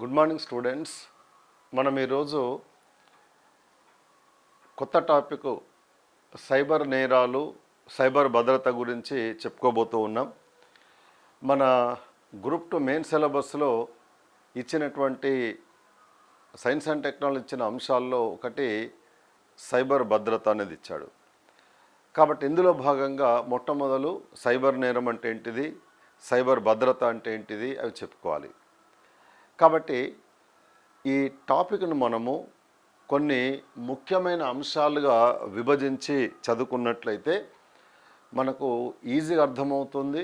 Good morning students. మనం ఈరోజు కొత్త టాపిక్ సైబర్ నేరాలు, సైబర్ భద్రత గురించి చెప్పుకోబోతూ ఉన్నాం. మన గ్రూప్ 2 మెయిన్ సిలబస్లో ఇచ్చినటువంటి సైన్స్ అండ్ టెక్నాలజీ ఇచ్చిన అంశాల్లో ఒకటి సైబర్ భద్రత అనేది ఇచ్చాడు. కాబట్టి ఇందులో భాగంగా మొట్టమొదలు సైబర్ నేరం అంటే ఏంటిది, సైబర్ భద్రత అంటే ఏంటిది అవి చెప్పుకోవాలి. కాబట్టి ఈ టాపిక్ను మనము కొన్ని ముఖ్యమైన అంశాలుగా విభజించి చదువుకున్నట్లయితే మనకు ఈజీగా అర్థమవుతుంది.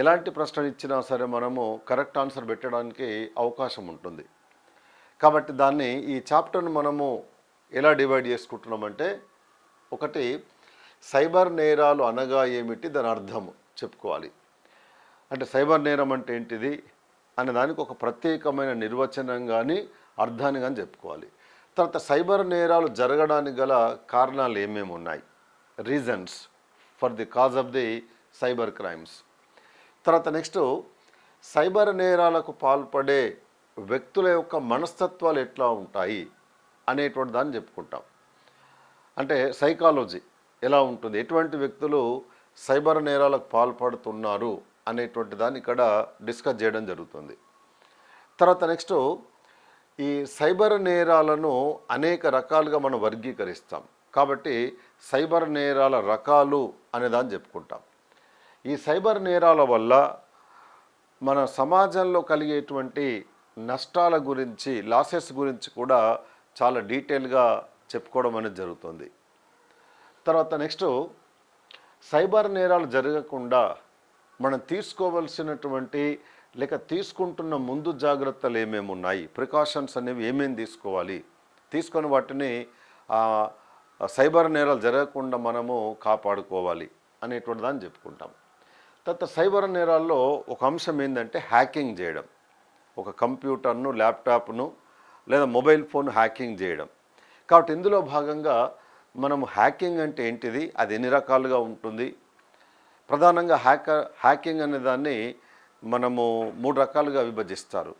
ఎలాంటి ప్రశ్న ఇచ్చినా సరే మనము కరెక్ట్ ఆన్సర్ పెట్టడానికి అవకాశం ఉంటుంది. కాబట్టి దాన్ని ఈ చాప్టర్ను మనము ఎలా డివైడ్ చేసుకుంటున్నామంటే, ఒకటి సైబర్ నేరాలు అనగా ఏమిటి, దాని అర్థం చెప్పుకోవాలి. అంటే సైబర్ నేరం అంటే ఏంటిది అనే దానికి ఒక ప్రత్యేకమైన నిర్వచనం కానీ అర్థాన్ని కానీ చెప్పుకోవాలి. తర్వాత సైబర్ నేరాలు జరగడానికి గల కారణాలు ఏమేమి ఉన్నాయి, reasons for the cause of the cyber crimes. తర్వాత నెక్స్ట్ సైబర్ నేరాలకు పాల్పడే వ్యక్తుల యొక్క మనస్తత్వాలు ఎట్లా ఉంటాయి అనేటువంటి దాన్ని చెప్పుకుంటాం. అంటే సైకాలజీ ఎలా ఉంటుంది, ఎటువంటి వ్యక్తులు సైబర్ నేరాలకు పాల్పడుతున్నారు అనేటువంటి దాన్ని ఇక్కడ డిస్కస్ చేయడం జరుగుతుంది. తర్వాత నెక్స్ట్ ఈ సైబర్ నేరాలను అనేక రకాలుగా మనం వర్గీకరిస్తాం. కాబట్టి సైబర్ నేరాల రకాలు అనే దాన్ని చెప్పుకుంటాం. ఈ సైబర్ నేరాల వల్ల మన సమాజంలో కలిగేటువంటి నష్టాల గురించి, లాసెస్ గురించి కూడా చాలా డీటెయిల్గా చెప్పుకోవడం అనేది జరుగుతుంది. తర్వాత నెక్స్ట్ సైబర్ నేరాలు జరగకుండా మనం తీసుకోవాల్సినటువంటి లేక తీసుకుంటున్న ముందు జాగ్రత్తలు ఏమేమి ఉన్నాయి, ప్రికాషన్స్ అనేవి ఏమేమి తీసుకోవాలి, తీసుకొని వాటిని సైబర్ నేరాలు జరగకుండా మనము కాపాడుకోవాలి అనేటువంటి దాన్ని చెప్పుకుంటాం. తర్వాత సైబర్ నేరాల్లో ఒక అంశం ఏంటంటే హ్యాకింగ్ చేయడం. ఒక కంప్యూటర్ను, ల్యాప్టాప్ను లేదా మొబైల్ ఫోన్ హ్యాకింగ్ చేయడం. కాబట్టి ఇందులో భాగంగా మనము హ్యాకింగ్ అంటే ఏంటిది, అది ఎన్ని రకాలుగా ఉంటుంది. ప్రధానంగా హ్యాకింగ్ అనే దాన్ని మనము 3 రకాలుగా విభజిస్తారు.